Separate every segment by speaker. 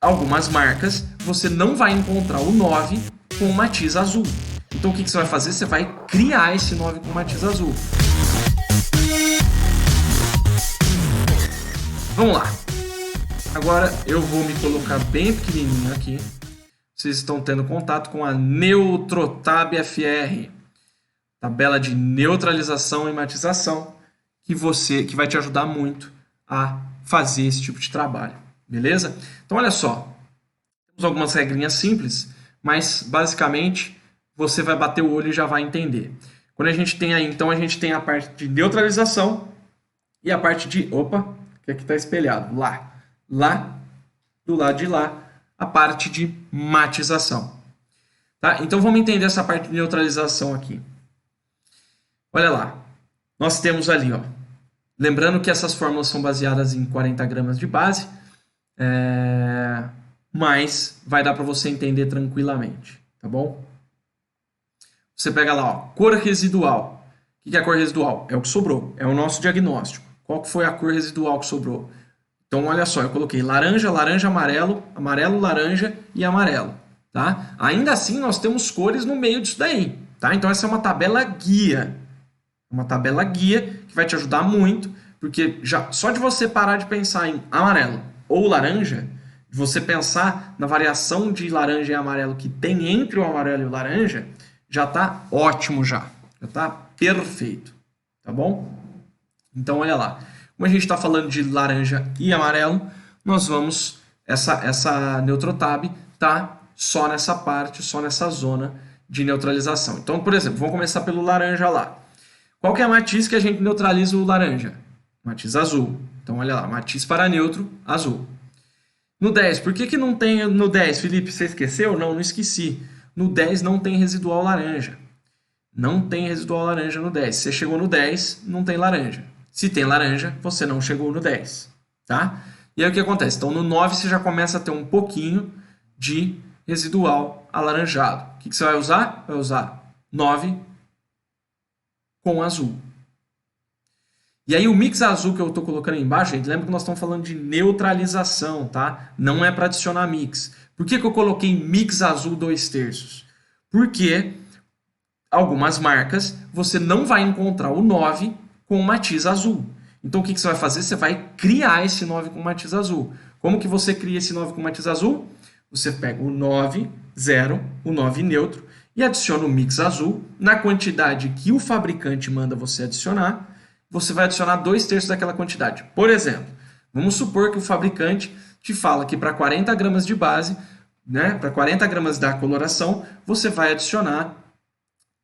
Speaker 1: algumas marcas, você não vai encontrar o 9 com matiz azul. Então o que você vai fazer? Você vai criar esse 9 com matiz azul. Vamos lá. Agora eu vou me colocar bem pequenininho aqui. Vocês estão tendo contato com a Neutrotab FR, tabela de neutralização e matização, que vai te ajudar muito a fazer esse tipo de trabalho, beleza? Então olha só, temos algumas regrinhas simples, mas basicamente você vai bater o olho e já vai entender. Quando a gente tem aí, então a gente tem a parte de neutralização e a parte de, que aqui está espelhado, lá, do lado de lá, a parte de matização. Tá? Então vamos entender essa parte de neutralização aqui. Olha lá, nós temos ali, ó, lembrando que essas fórmulas são baseadas em 40 gramas de base, mas vai dar para você entender tranquilamente, tá bom? Você pega lá, ó, cor residual. O que é a cor residual? É o que sobrou, é o nosso diagnóstico. Qual que foi a cor residual que sobrou? Então, olha só, eu coloquei laranja, laranja, amarelo, amarelo, laranja e amarelo, tá? Ainda assim, nós temos cores no meio disso daí, tá? Então, essa é uma tabela guia. Uma tabela guia que vai te ajudar muito, porque já só de você parar de pensar em amarelo ou laranja, de você pensar na variação de laranja e amarelo que tem entre o amarelo e o laranja, já tá ótimo já tá perfeito, tá bom? Então, olha lá. Como a gente está falando de laranja e amarelo, nós vamos, essa Neutrotab tá só nessa parte, só nessa zona de neutralização. Então, por exemplo, vamos começar pelo laranja lá. Qual que é a matiz que a gente neutraliza o laranja? Matiz azul. Então, olha lá, matiz para neutro, azul. No 10, por que não tem no 10, Felipe? Você esqueceu? Não esqueci. No 10 não tem residual laranja. Não tem residual laranja no 10. Se você chegou no 10, não tem laranja. Se tem laranja, você não chegou no 10, tá? E aí o que acontece? Então no 9 você já começa a ter um pouquinho de residual alaranjado. O que você vai usar? Vai usar 9 com azul. E aí o mix azul que eu estou colocando aí embaixo, gente, lembra que nós estamos falando de neutralização, tá? Não é para adicionar mix. Por que eu coloquei mix azul 2/3? Porque algumas marcas você não vai encontrar o 9 com matiz azul. Então o que você vai fazer? Você vai criar esse 9 com matiz azul. Como que você cria esse 9 com matiz azul? Você pega o 9, 0, o 9 neutro e adiciona o mix azul na quantidade que o fabricante manda você adicionar. Você vai adicionar 2/3 daquela quantidade. Por exemplo, vamos supor que o fabricante te fala que para 40 gramas de base, né, para 40 gramas da coloração, você vai adicionar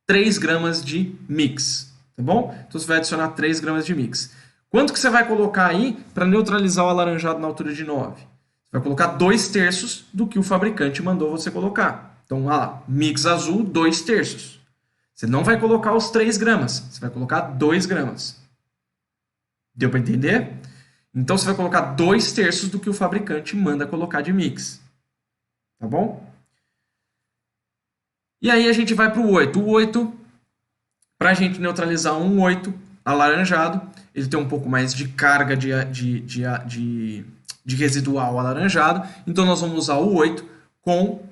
Speaker 1: 3 gramas de mix. Tá bom? Então você vai adicionar 3 gramas de mix. Quanto que você vai colocar aí para neutralizar o alaranjado na altura de 9? Você vai colocar 2/3 do que o fabricante mandou você colocar. Então, lá, mix azul, 2/3. Você não vai colocar os 3 gramas, você vai colocar 2 gramas. Deu para entender? Então você vai colocar 2/3 do que o fabricante manda colocar de mix. Tá bom? E aí a gente vai para o 8. O 8, para a gente neutralizar um 8 alaranjado, ele tem um pouco mais de carga de residual alaranjado, então nós vamos usar o 8 com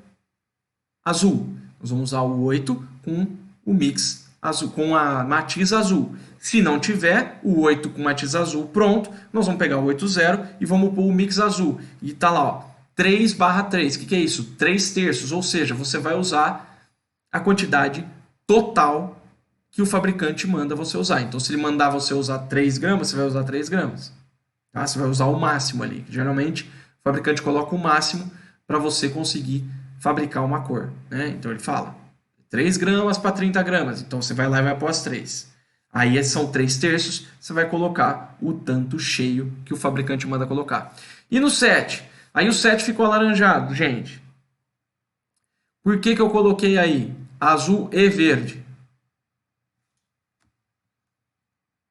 Speaker 1: azul. Nós vamos usar o 8 com o mix azul, com a matiz azul. Se não tiver o 8 com matiz azul pronto, nós vamos pegar o 8/0 e vamos pôr o mix azul. E tá lá, ó, 3/3. O que é isso? 3/3, ou seja, você vai usar a quantidade total que o fabricante manda você usar. Então, se ele mandar você usar 3 gramas, você vai usar 3 gramas. Tá? Você vai usar o máximo ali. Geralmente, o fabricante coloca o máximo para você conseguir fabricar uma cor. Né? Então, ele fala 3 gramas para 30 gramas. Então, você vai lá e vai pôr as 3. Aí, são 3/3, você vai colocar o tanto cheio que o fabricante manda colocar. E no 7? Aí, o 7 ficou alaranjado, gente. Por que eu coloquei aí azul e verde?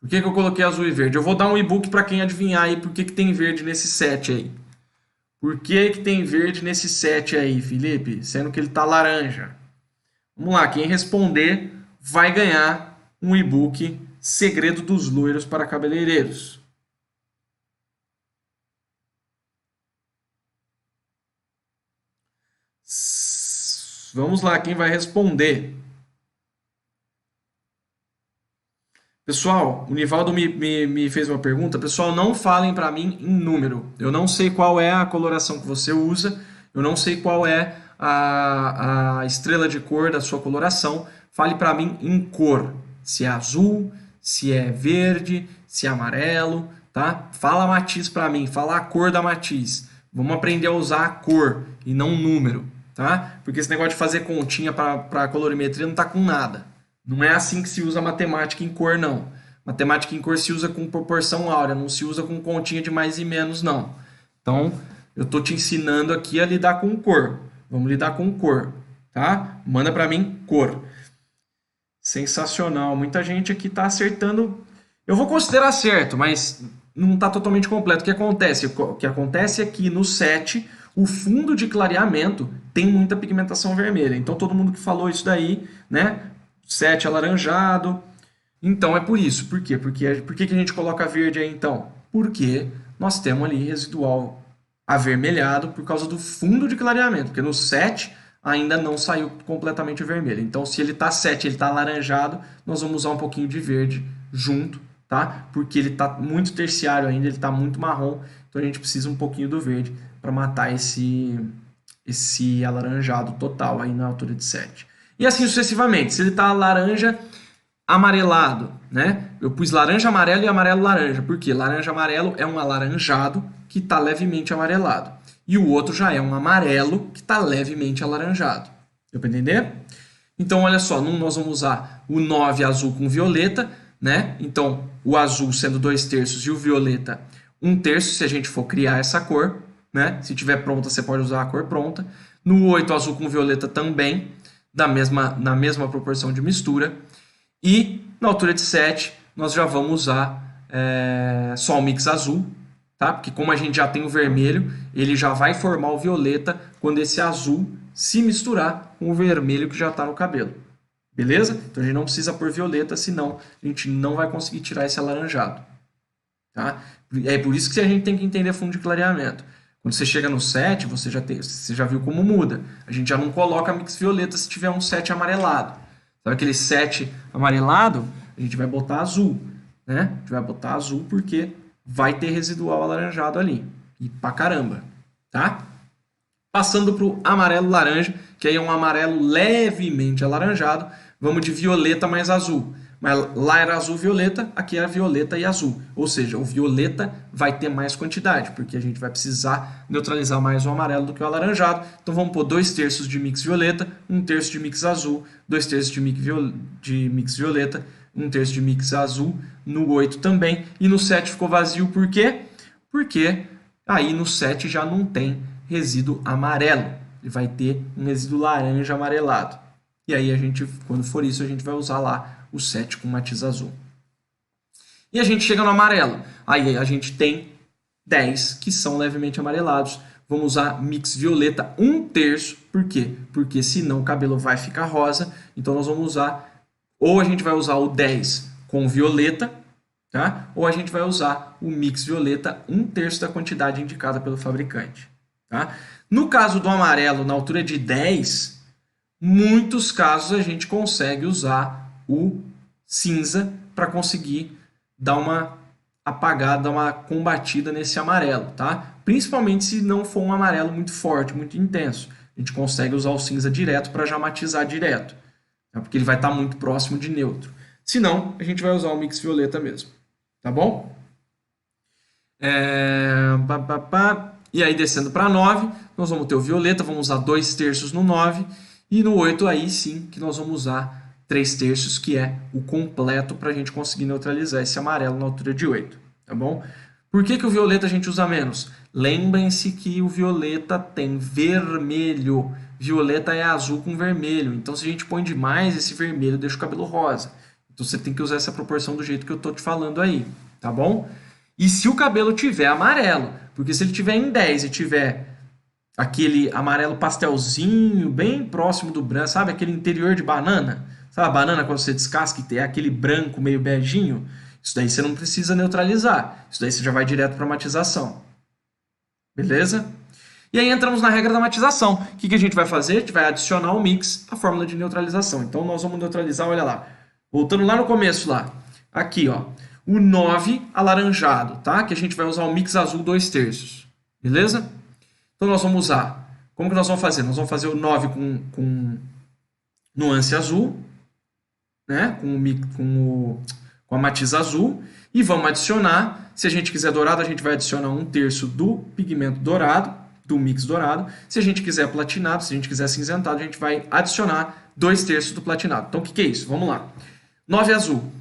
Speaker 1: Por que eu coloquei azul e verde? Eu vou dar um e-book para quem adivinhar aí por que tem verde nesse 7 aí. Por que tem verde nesse 7 aí, Felipe? Sendo que ele está laranja. Vamos lá, quem responder vai ganhar um e-book Segredo dos Loiros para Cabeleireiros. Vamos lá, quem vai responder? Pessoal, o Nivaldo me fez uma pergunta. Pessoal, não falem para mim em número. Eu não sei qual é a coloração que você usa, eu não sei qual é a estrela de cor da sua coloração. Fale para mim em cor. Se é azul, se é verde, se é amarelo, tá? Fala a matiz para mim, fala a cor da matiz. Vamos aprender a usar a cor e não número, tá? Porque esse negócio de fazer continha para colorimetria não tá com nada. Não é assim que se usa matemática em cor, não. Matemática em cor se usa com proporção áurea, não se usa com continha de mais e menos, não. Então, eu estou te ensinando aqui a lidar com cor. Vamos lidar com cor, tá? Manda para mim cor. Sensacional. Muita gente aqui está acertando. Eu vou considerar certo, mas não está totalmente completo. O que acontece? O que acontece é que no 7, o fundo de clareamento tem muita pigmentação vermelha. Então, todo mundo que falou isso daí, né? 7 alaranjado. Então é por isso. Por quê? Por que a gente coloca verde aí então? Porque nós temos ali residual avermelhado por causa do fundo de clareamento. Porque no 7 ainda não saiu completamente vermelho. Então se ele está 7, ele está alaranjado, nós vamos usar um pouquinho de verde junto, tá? Porque ele está muito terciário ainda, ele está muito marrom. Então a gente precisa um pouquinho do verde para matar esse alaranjado total aí na altura de 7. E assim sucessivamente. Se ele está laranja amarelado, né? Eu pus laranja amarelo e amarelo laranja. Por quê? Laranja amarelo é um alaranjado que está levemente amarelado. E o outro já é um amarelo que está levemente alaranjado. Deu para entender? Então, olha só. Nós vamos usar o 9 azul com violeta, né? Então, o azul sendo 2/3 e o violeta 1/3, se a gente for criar essa cor, né? Se tiver pronta, você pode usar a cor pronta. No 8, azul com violeta também, na mesma proporção de mistura. E na altura de 7, nós já vamos usar só o mix azul, tá? Porque como a gente já tem o vermelho, ele já vai formar o violeta quando esse azul se misturar com o vermelho que já está no cabelo. Beleza? Então a gente não precisa pôr violeta, senão a gente não vai conseguir tirar esse alaranjado. Tá? É por isso que a gente tem que entender fundo de clareamento. Quando você chega no 7, você já viu como muda. A gente já não coloca mix violeta se tiver um 7 amarelado. Sabe aquele 7 amarelado? A gente vai botar azul, né? A gente vai botar azul porque vai ter residual alaranjado ali. E pra caramba, tá? Passando pro amarelo laranja, que aí é um amarelo levemente alaranjado. Vamos de violeta mais azul. Mas lá era azul violeta, aqui era violeta e azul. Ou seja, o violeta vai ter mais quantidade, porque a gente vai precisar neutralizar mais o amarelo do que o alaranjado. Então vamos pôr 2/3 de mix violeta, 1/3 de mix azul, 2/3 de mix violeta, 1/3 de mix azul, no 8 também. E no 7 ficou vazio, por quê? Porque aí no 7 já não tem resíduo amarelo. Ele vai ter um resíduo laranja amarelado. E aí a gente, quando for isso, a gente vai usar lá o 7 com matiz azul. E a gente chega no amarelo. Aí a gente tem 10 que são levemente amarelados. Vamos usar mix violeta 1/3. Por quê? Porque senão o cabelo vai ficar rosa. Então nós vamos usar, ou a gente vai usar o 10 com violeta, tá? Ou a gente vai usar o mix violeta 1/3 da quantidade indicada pelo fabricante. Tá? No caso do amarelo, na altura de 10, muitos casos a gente consegue usar o cinza para conseguir dar uma apagada, dar uma combatida nesse amarelo, tá? Principalmente se não for um amarelo muito forte, muito intenso. A gente consegue usar o cinza direto para já matizar direto, tá? Porque ele vai estar muito próximo de neutro. Se não, a gente vai usar o mix violeta mesmo, tá bom? E aí descendo para 9, nós vamos ter o violeta, vamos usar 2/3 no 9, e no 8 aí sim que nós vamos usar 3/3, que é o completo para a gente conseguir neutralizar esse amarelo na altura de 8, tá bom? Por que o violeta a gente usa menos? Lembrem-se que o violeta tem vermelho. Violeta é azul com vermelho. Então, se a gente põe demais, esse vermelho deixa o cabelo rosa. Então, você tem que usar essa proporção do jeito que eu estou te falando aí, tá bom? E se o cabelo tiver amarelo, porque se ele tiver em 10 e tiver aquele amarelo pastelzinho, bem próximo do branco, sabe? Aquele interior de banana. Sabe a banana quando você descasca e tem aquele branco meio beijinho? Isso daí você não precisa neutralizar. Isso daí você já vai direto para matização. Beleza? E aí entramos na regra da matização. O que a gente vai fazer? A gente vai adicionar o mix à fórmula de neutralização. Então nós vamos neutralizar, olha lá. Voltando lá no começo lá. Aqui, ó. O 9 alaranjado, tá? Que a gente vai usar o mix azul 2/3. Beleza? Então nós vamos usar. Como que nós vamos fazer? Nós vamos fazer o 9 com nuance azul, né? Com a matiz azul. E vamos adicionar. Se a gente quiser dourado, a gente vai adicionar 1/3 do pigmento dourado, do mix dourado. Se a gente quiser platinado, se a gente quiser cinzentado, a gente vai adicionar 2/3 do platinado. Então o que é isso? Vamos lá. 9 azul.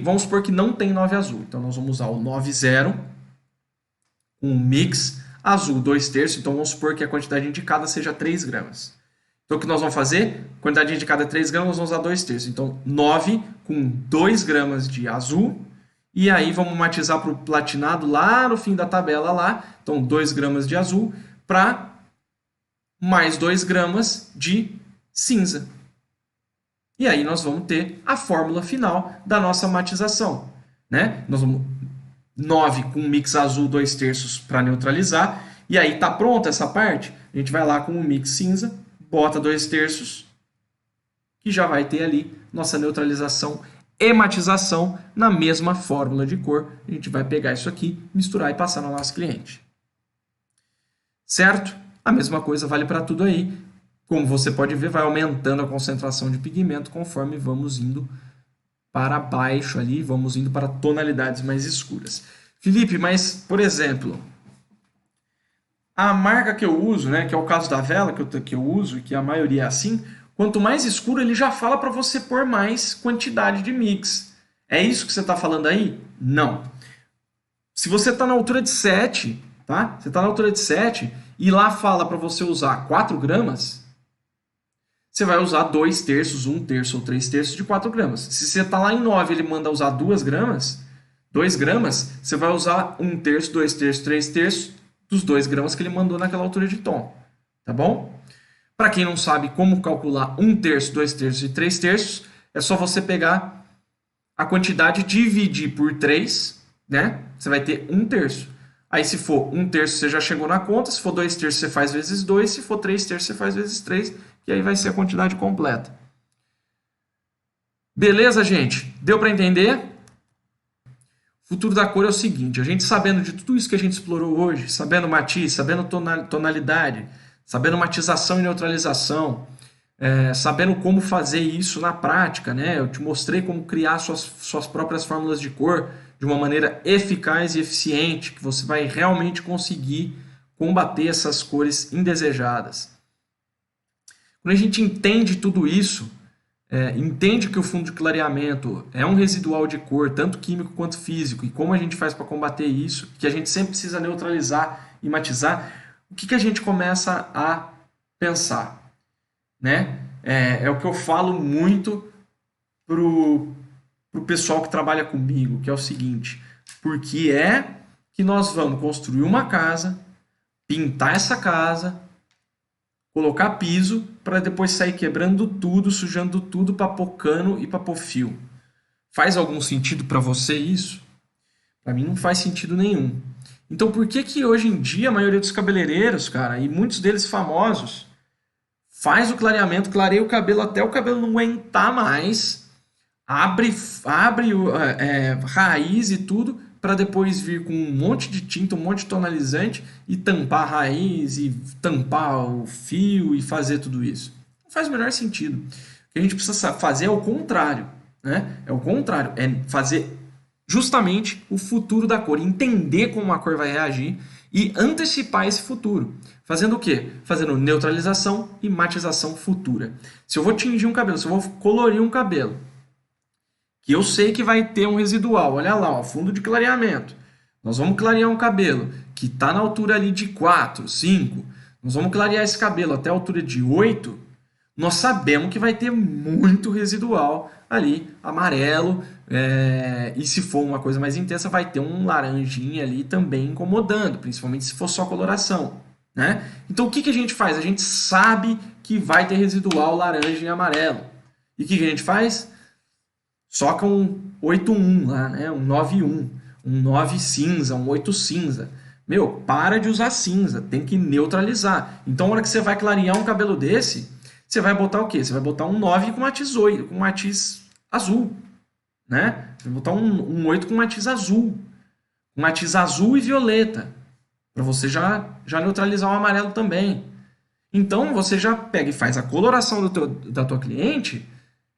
Speaker 1: Vamos supor que não tem 9 azul. Então nós vamos usar o 9,0 com um mix azul 2/3. Então vamos supor que a quantidade indicada seja 3 gramas. Então o que nós vamos fazer? A quantidade indicada é 3 gramas, nós vamos usar 2/3. Então 9 com 2 gramas de azul. E aí vamos matizar para o platinado lá no fim da tabela lá. Então 2 gramas de azul para mais 2 gramas de cinza. E aí nós vamos ter a fórmula final da nossa matização, né? Nós vamos 9 com mix azul 2/3 para neutralizar. E aí tá pronta essa parte. A gente vai lá com o mix cinza, bota 2/3, que já vai ter ali nossa neutralização e matização na mesma fórmula de cor. A gente vai pegar isso aqui, misturar e passar no nosso cliente. Certo? A mesma coisa vale para tudo aí. Como você pode ver, vai aumentando a concentração de pigmento conforme vamos indo para baixo ali, vamos indo para tonalidades mais escuras. Felipe, mas, por exemplo, a marca que eu uso, né, que é o caso da vela que eu uso, que a maioria é assim, quanto mais escuro ele já fala para você pôr mais quantidade de mix. É isso que você está falando aí? Não. Se você está na altura de 7, tá? Você está na altura de 7 e lá fala para você usar 4 gramas, você vai usar 2/3, 1/3 ou 3/3 de 4 gramas. Se você está lá em 9 e ele manda usar 2 gramas, você vai usar 1/3, 2/3, 3/3 dos 2 gramas que ele mandou naquela altura de tom. Tá bom? Para quem não sabe como calcular 1/3, 2/3 e 3/3, é só você pegar a quantidade e dividir por 3, né? Você vai ter 1/3. Aí se for 1/3 você já chegou na conta, se for 2/3 você faz vezes 2, se for 3/3 você faz vezes 3, e aí vai ser a quantidade completa. Beleza, gente? Deu para entender? O futuro da cor é o seguinte, a gente sabendo de tudo isso que a gente explorou hoje, sabendo matiz, sabendo tonalidade, sabendo matização e neutralização, sabendo como fazer isso na prática, né? Eu te mostrei como criar suas próprias fórmulas de cor de uma maneira eficaz e eficiente, que você vai realmente conseguir combater essas cores indesejadas. Quando a gente entende tudo isso, entende que o fundo de clareamento é um residual de cor, tanto químico quanto físico, e como a gente faz para combater isso, que a gente sempre precisa neutralizar e matizar, o que a gente começa a pensar? Né? É o que eu falo muito pro pessoal que trabalha comigo, que é o seguinte, porque é que nós vamos construir uma casa, pintar essa casa, colocar piso, para depois sair quebrando tudo, sujando tudo para pôr cano e para pôr fio. Faz algum sentido para você isso? Para mim não faz sentido nenhum. Então por que hoje em dia a maioria dos cabeleireiros, cara, e muitos deles famosos, faz o clareamento, clareia o cabelo até o cabelo não aguentar mais, abre raiz e tudo, para depois vir com um monte de tinta, um monte de tonalizante e tampar a raiz e tampar o fio e fazer tudo isso. Não faz o menor sentido. O que a gente precisa fazer é o contrário, né? É o contrário, é fazer justamente o futuro da cor, entender como a cor vai reagir e antecipar esse futuro. Fazendo o quê? Fazendo neutralização e matização futura. Se eu vou tingir um cabelo, se eu vou colorir um cabelo, que eu sei que vai ter um residual, olha lá, ó, fundo de clareamento. Nós vamos clarear um cabelo que está na altura ali de 4, 5. Nós vamos clarear esse cabelo até a altura de 8. Nós sabemos que vai ter muito residual ali, amarelo. E se for uma coisa mais intensa, vai ter um laranjinha ali também incomodando, principalmente se for só coloração. Né? Então o que a gente faz? A gente sabe que vai ter residual laranja e amarelo. E o que a gente faz? Soca um 8-1 lá, né? Um 9-1, um 9 cinza, um 8 cinza. Meu, para de usar cinza, tem que neutralizar. Então, na hora que você vai clarear um cabelo desse, você vai botar o quê? Você vai botar um 9 com matiz 8, com matiz azul, né? Você vai botar um 8 com matiz azul e violeta, para você já neutralizar o amarelo também. Então, você já pega e faz a coloração da tua cliente,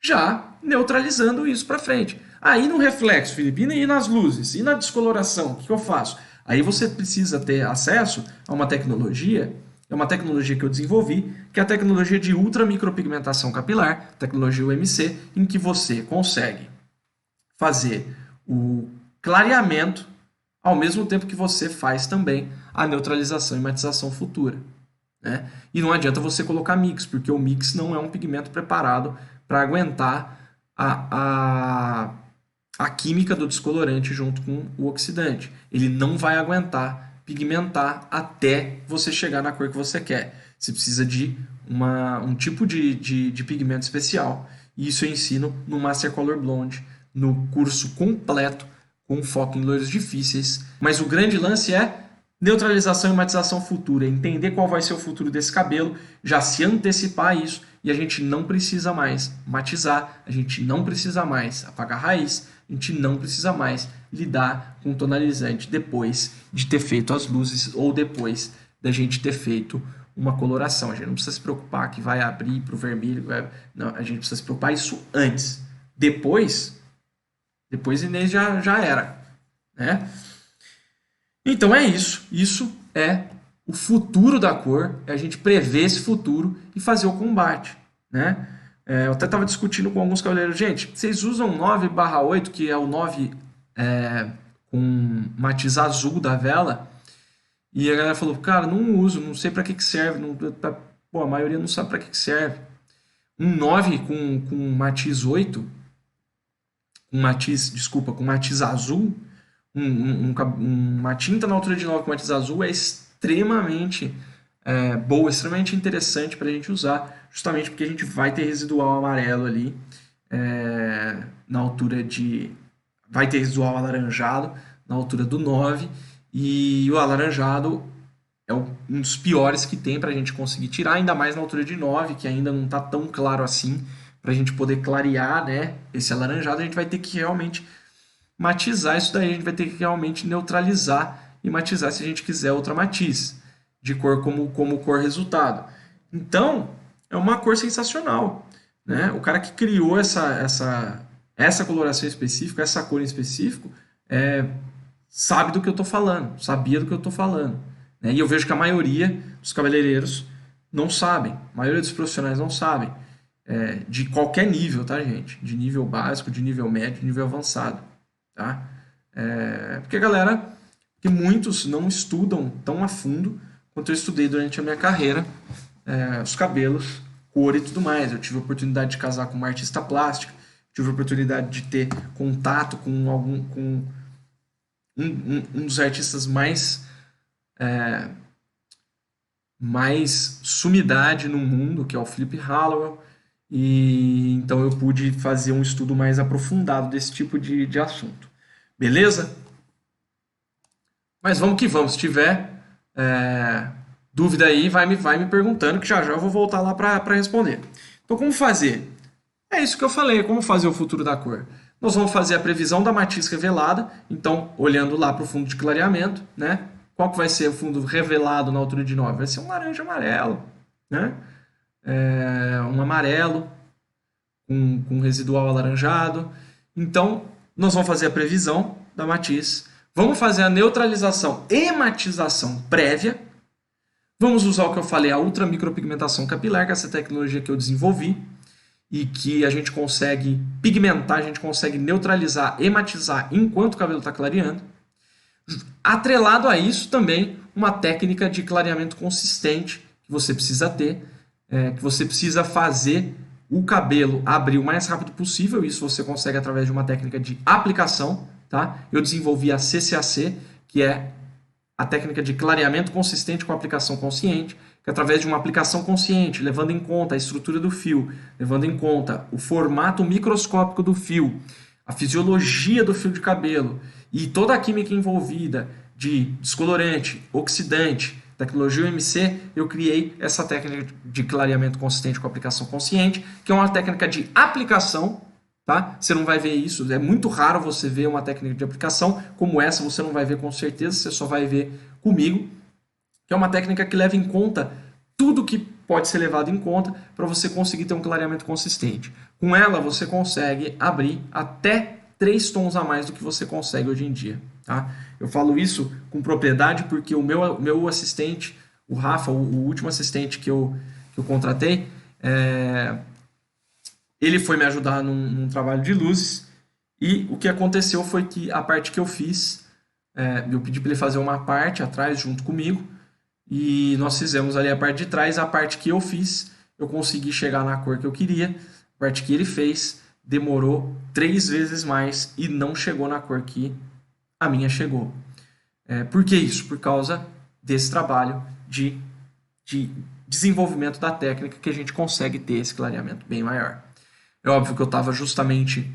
Speaker 1: já neutralizando isso para frente. Aí no reflexo, Felipe, e nas luzes, e na descoloração, o que eu faço? Aí você precisa ter acesso a uma tecnologia, é uma tecnologia que eu desenvolvi, que é a tecnologia de ultramicropigmentação capilar, tecnologia UMC, em que você consegue fazer o clareamento ao mesmo tempo que você faz também a neutralização e matização futura, né? E não adianta você colocar mix, porque o mix não é um pigmento preparado para aguentar a química do descolorante junto com o oxidante. Ele não vai aguentar pigmentar até você chegar na cor que você quer. Você precisa de um tipo de pigmento especial. E isso eu ensino no Master Color Blonde, no curso completo, com foco em loiros difíceis. Mas o grande lance é neutralização e matização futura, entender qual vai ser o futuro desse cabelo, já se antecipar a isso, e a gente não precisa mais matizar, a gente não precisa mais apagar a raiz, a gente não precisa mais lidar com tonalizante depois de ter feito as luzes ou depois da gente ter feito uma coloração. A gente não precisa se preocupar que vai abrir para o vermelho, não, a gente precisa se preocupar isso antes. Depois Inês já era, né? Então é isso. Isso é o futuro da cor, é a gente prever esse futuro e fazer o combate, né? Eu até estava discutindo com alguns cabeleireiros, gente, vocês usam 9/8, que é o 9 com matiz azul da vela? E a galera falou, cara, não uso, não sei para que serve, pô, a maioria não sabe para que serve. Um 9 com matiz 8, com matiz azul, uma tinta na altura de 9 com matiz azul é extremamente boa, extremamente interessante para a gente usar, justamente porque a gente vai ter residual amarelo ali na altura de... vai ter residual alaranjado na altura do 9, e o alaranjado é um dos piores que tem para a gente conseguir tirar, ainda mais na altura de 9, que ainda não está tão claro assim, para a gente poder clarear, né, esse alaranjado. A gente vai ter que realmente matizar isso daí, a gente vai ter que realmente neutralizar e matizar se a gente quiser outra matiz de cor como cor resultado. Então, é uma cor sensacional, né? O cara que criou essa coloração específica, essa cor em específico, sabe do que eu estou falando, sabia do que eu estou falando, né? E eu vejo que a maioria dos cabeleireiros não sabem, a maioria dos profissionais não sabem, de qualquer nível, tá, gente? De nível básico, de nível médio, de nível avançado, tá? Porque muitos não estudam tão a fundo quanto eu estudei durante a minha carreira, os cabelos, cor e tudo mais. Eu tive a oportunidade de casar com uma artista plástica, tive a oportunidade de ter contato com um dos artistas mais sumidade no mundo, que é o Philip Hallowell, e então eu pude fazer um estudo mais aprofundado desse tipo de assunto. Beleza? Mas vamos que vamos. Se tiver dúvida aí, vai me perguntando, que já eu vou voltar lá para responder. Então, como fazer? É isso que eu falei, como fazer o futuro da cor. Nós vamos fazer a previsão da matiz revelada, então, olhando lá para o fundo de clareamento, né? Qual que vai ser o fundo revelado na altura de 9? Vai ser um laranja amarelo, né? Um amarelo com residual alaranjado. Então, nós vamos fazer a previsão da matiz, vamos fazer a neutralização e matização prévia, vamos usar o que eu falei, a ultramicropigmentação capilar, que é essa tecnologia que eu desenvolvi, e que a gente consegue pigmentar, a gente consegue neutralizar e matizar enquanto o cabelo está clareando. Atrelado a isso também uma técnica de clareamento consistente que você precisa ter, que você precisa fazer o cabelo abrir o mais rápido possível. Isso você consegue através de uma técnica de aplicação, tá? Eu desenvolvi a CCAC, que é a técnica de clareamento consistente com aplicação consciente, que através de uma aplicação consciente, levando em conta a estrutura do fio, levando em conta o formato microscópico do fio, a fisiologia do fio de cabelo e toda a química envolvida de descolorante, oxidante, tecnologia UMC, eu criei essa técnica de clareamento consistente com aplicação consciente, que é uma técnica de aplicação, tá? Você não vai ver isso, é muito raro você ver uma técnica de aplicação como essa, você não vai ver com certeza, você só vai ver comigo, que é uma técnica que leva em conta tudo que pode ser levado em conta para você conseguir ter um clareamento consistente. Com ela, você consegue abrir até 3 tons a mais do que você consegue hoje em dia. Tá? Eu falo isso com propriedade porque o meu assistente, o Rafa, o último assistente que eu contratei, ele foi me ajudar num trabalho de luzes e o que aconteceu foi que a parte que eu fiz, eu pedi para ele fazer uma parte atrás junto comigo e nós fizemos ali a parte de trás, a parte que eu fiz, eu consegui chegar na cor que eu queria, a parte que ele fez demorou 3 vezes mais e não chegou na cor que a minha chegou. Por que isso? Por causa desse trabalho de desenvolvimento da técnica que a gente consegue ter esse clareamento bem maior. É óbvio que eu estava justamente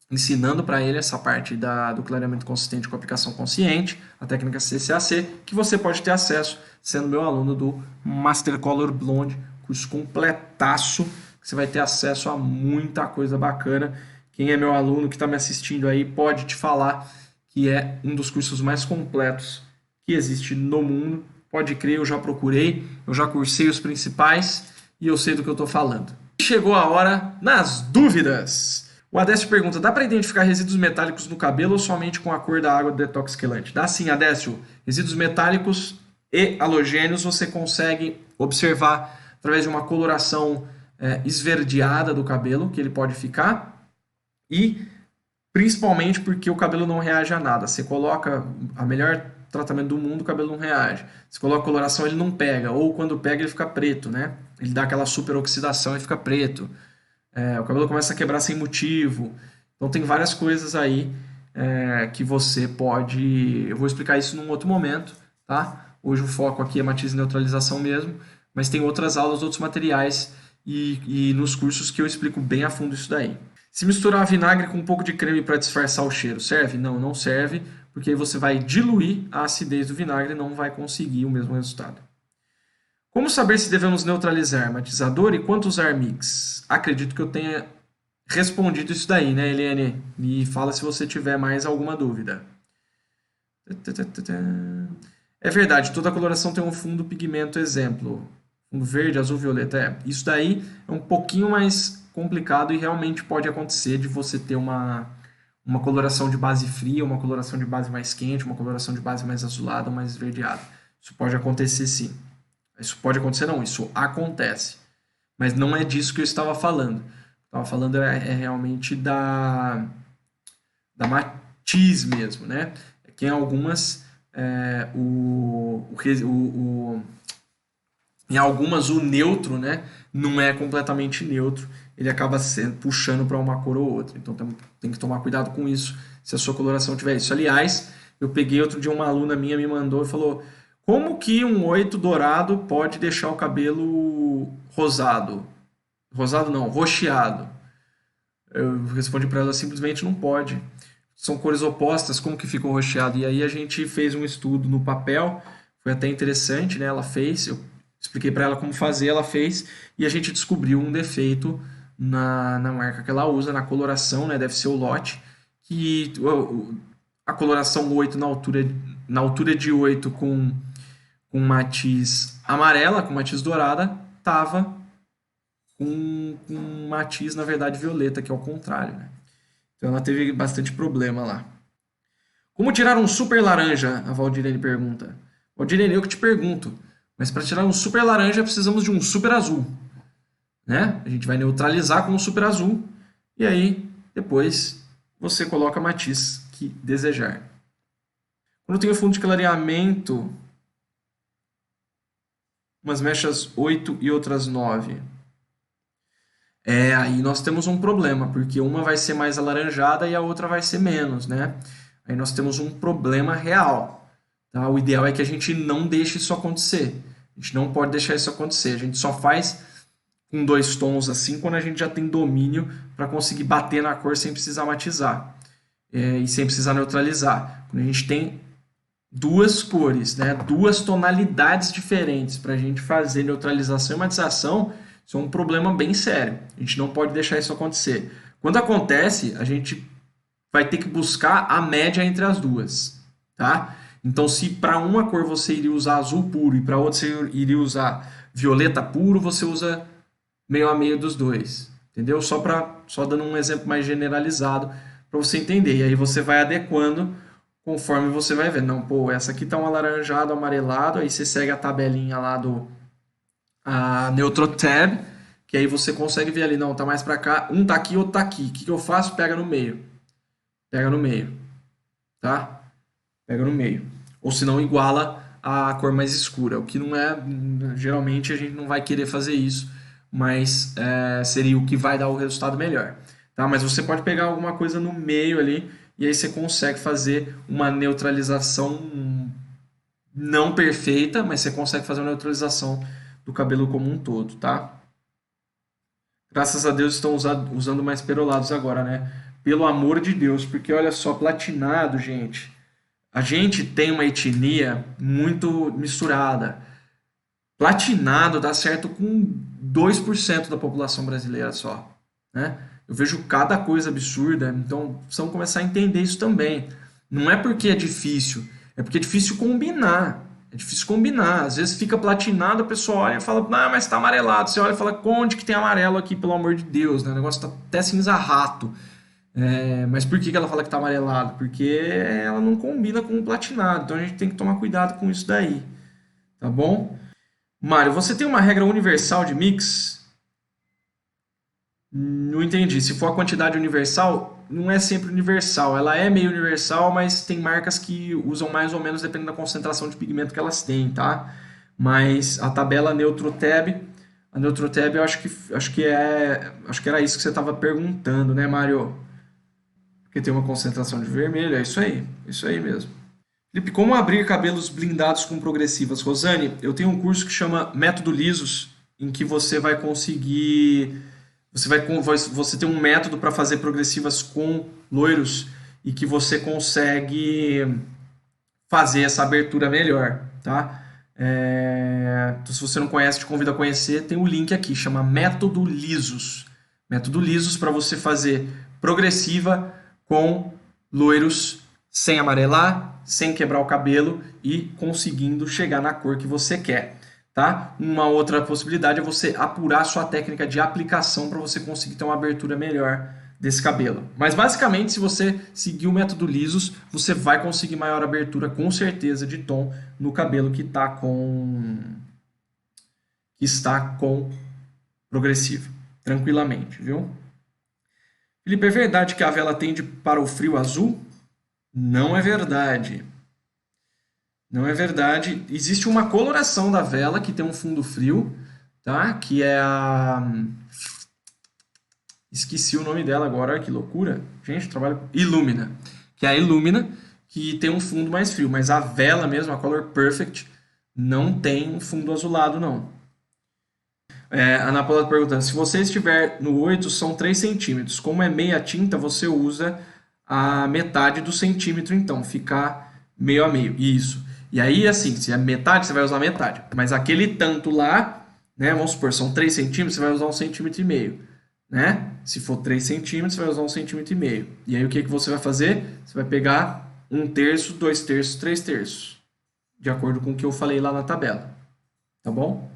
Speaker 1: ensinando para ele essa parte do clareamento consistente com aplicação consciente, a técnica CCAC, que você pode ter acesso sendo meu aluno do Master Color Blonde, curso completaço, que você vai ter acesso a muita coisa bacana. Quem é meu aluno que está me assistindo aí pode te falar que é um dos cursos mais completos que existe no mundo. Pode crer, eu já procurei, eu já cursei os principais e eu sei do que eu estou falando. Chegou a hora nas dúvidas. O Adécio pergunta, dá para identificar resíduos metálicos no cabelo ou somente com a cor da água do detox quelante? Dá sim, Adécio. Resíduos metálicos e halogênios você consegue observar através de uma coloração esverdeada do cabelo, que ele pode ficar, e principalmente porque o cabelo não reage a nada. Você coloca a melhor tratamento do mundo, o cabelo não reage. Você coloca coloração, ele não pega, ou quando pega ele fica preto, né? Ele dá aquela superoxidação e fica preto. O cabelo começa a quebrar sem motivo. Então tem várias coisas aí que você pode... Eu vou explicar isso num outro momento, tá? Hoje o foco aqui é matiz e neutralização mesmo, mas tem outras aulas, outros materiais e nos cursos que eu explico bem a fundo isso daí. Se misturar vinagre com um pouco de creme para disfarçar o cheiro, serve? Não, não serve, porque aí você vai diluir a acidez do vinagre e não vai conseguir o mesmo resultado. Como saber se devemos neutralizar matizador e quanto usar mix? Acredito que eu tenha respondido isso daí, né, Eliane? Me fala se você tiver mais alguma dúvida. É verdade, toda coloração tem um fundo pigmento exemplo. Fundo verde, azul, violeta. Isso daí é um pouquinho mais complicado e realmente pode acontecer de você ter uma coloração de base fria, uma coloração de base mais quente, uma coloração de base mais azulada ou mais esverdeada. Isso pode acontecer sim. Isso pode acontecer não, isso acontece. Mas não é disso que eu estava falando. Eu estava falando realmente da matiz mesmo, né? Que em algumas em algumas o neutro, né, não é completamente neutro, ele acaba puxando para uma cor ou outra. Então tem que tomar cuidado com isso, se a sua coloração tiver isso. Aliás, eu peguei outro dia uma aluna minha me mandou e falou: como que um 8 dourado pode deixar o cabelo rosado? Rosado não, roxeado. Eu respondi para ela, simplesmente não pode. São cores opostas, como que ficam roxeado? E aí a gente fez um estudo no papel, foi até interessante, né? Ela fez, eu expliquei para ela como fazer, ela fez, e a gente descobriu um defeito na marca que ela usa, na coloração, né? Deve ser o lote, que a coloração 8 na altura de 8 com matiz amarela, com matiz dourada, tava com matiz, na verdade, violeta, que é o contrário, né? Então ela teve bastante problema lá. Como tirar um super laranja? A Valdirene pergunta. Valdirene, eu que te pergunto. Mas para tirar um super laranja precisamos de um super azul, né? A gente vai neutralizar com um super azul e aí depois você coloca a matiz que desejar. Quando eu tenho fundo de clareamento, umas mechas 8 e outras 9. Aí nós temos um problema, porque uma vai ser mais alaranjada e a outra vai ser menos, né? Aí nós temos um problema real. Tá? O ideal é que a gente não deixe isso acontecer. A gente não pode deixar isso acontecer. A gente só faz com 2 tons assim quando a gente já tem domínio para conseguir bater na cor sem precisar matizar. E sem precisar neutralizar. Quando a gente tem duas cores, né? Duas tonalidades diferentes para a gente fazer neutralização e matização, isso é um problema bem sério. A gente não pode deixar isso acontecer. Quando acontece, a gente vai ter que buscar a média entre as duas, tá? Então, se para uma cor você iria usar azul puro e para outra você iria usar violeta puro, você usa meio a meio dos dois, entendeu? Só dando um exemplo mais generalizado para você entender. E aí você vai adequando conforme você vai ver. Não, pô, essa aqui tá um alaranjado, amarelado, aí você segue a tabelinha lá do a Neutral Tab, que aí você consegue ver ali, não, tá mais para cá, um tá aqui, outro tá aqui. O que eu faço? Pega no meio. Pega no meio, tá? Pega no meio. Ou se não, iguala a cor mais escura. O que não é, geralmente a gente não vai querer fazer isso, mas seria o que vai dar o resultado melhor. Tá? Mas você pode pegar alguma coisa no meio ali e aí você consegue fazer uma neutralização não perfeita, mas você consegue fazer uma neutralização do cabelo como um todo, tá? Graças a Deus estão usando mais perolados agora, né? Pelo amor de Deus, porque olha só, platinado, gente. A gente tem uma etnia muito misturada. Platinado dá certo com 2% da população brasileira só, né? Eu vejo cada coisa absurda, então precisamos começar a entender isso também. Não é porque é difícil, é porque é difícil combinar. É difícil combinar. Às vezes fica platinado, a pessoa olha e fala, ah, mas tá amarelado. Você olha e fala, onde que tem amarelo aqui, pelo amor de Deus, né? O negócio tá até cinza rato. Mas por que que ela fala que tá amarelado? Porque ela não combina com o platinado. Então a gente tem que tomar cuidado com isso daí. Tá bom? Mário, você tem uma regra universal de mix? Não entendi. Se for a quantidade universal, não é sempre universal. Ela é meio universal, mas tem marcas que usam mais ou menos dependendo da concentração de pigmento que elas têm, tá? Mas a tabela Neutrotab, a Neutrotab eu acho que era isso que você estava perguntando, né, Mário? Porque tem uma concentração de vermelho, é isso aí mesmo. Felipe, como abrir cabelos blindados com progressivas? Rosane, eu tenho um curso que chama Método Lisos, em que você vai conseguir. Você tem um método para fazer progressivas com loiros e que você consegue fazer essa abertura melhor, tá? Então, se você não conhece, te convido a conhecer. Tem um link aqui, chama Método Lisos. Método Lisos para você fazer progressiva com loiros sem amarelar, sem quebrar o cabelo e conseguindo chegar na cor que você quer, tá? Uma outra possibilidade é você apurar sua técnica de aplicação para você conseguir ter uma abertura melhor desse cabelo. Mas basicamente, se você seguir o método lisos, você vai conseguir maior abertura com certeza de tom no cabelo que está com progressivo, tranquilamente, viu? Felipe, é verdade que a vela tende para o frio azul? Não é verdade. Não é verdade. Existe uma coloração da vela que tem um fundo frio, tá? Que é a. Esqueci o nome dela agora, olha que loucura. Gente, trabalho com Illumina. Que é a Illumina, que tem um fundo mais frio. Mas a vela mesmo, a Color Perfect, não tem um fundo azulado, não. A Ana Paula tá perguntando, se você estiver no 8, são 3 centímetros. Como é meia tinta, você usa a metade do centímetro, então. Fica meio a meio. Isso. E aí, assim, se é metade, você vai usar metade. Mas aquele tanto lá, né? Vamos supor, são 3 centímetros, você vai usar 1,5 cm, né? Se for 3 centímetros, você vai usar 1,5 cm. E aí, o que você vai fazer? Você vai pegar 1/3, 2/3, 3/3. De acordo com o que eu falei lá na tabela. Tá bom?